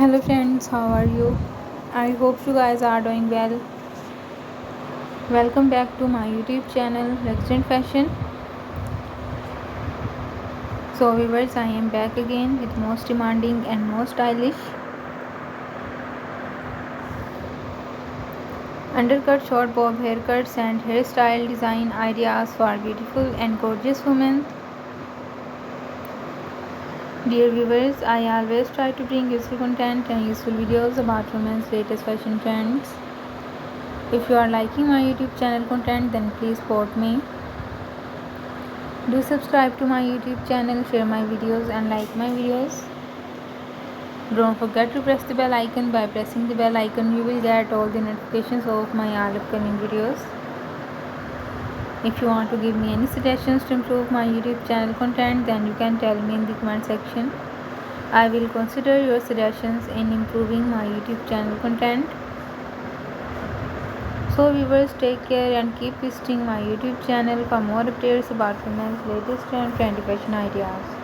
Hello friends, how are you? I hope you guys are doing well. Welcome back to my YouTube channel Luxury Fashion. So viewers, I am back again with most demanding and most stylish undercut, short bob haircuts and hairstyle design ideas for beautiful and gorgeous women. Dear viewers, I always try to bring useful content and useful videos about women's latest fashion trends. If you are liking my YouTube channel content, then please support me. Do subscribe to my YouTube channel, share my videos and like my videos. Don't forget to press the bell icon. By pressing the bell icon, you will get all the notifications of my all upcoming videos. If you want to give me any suggestions to improve my YouTube channel content, then you can tell me in the comment section. I will consider your suggestions in improving my YouTube channel content. So viewers, take care and keep visiting my YouTube channel for more updates about women's latest and trendy fashion ideas.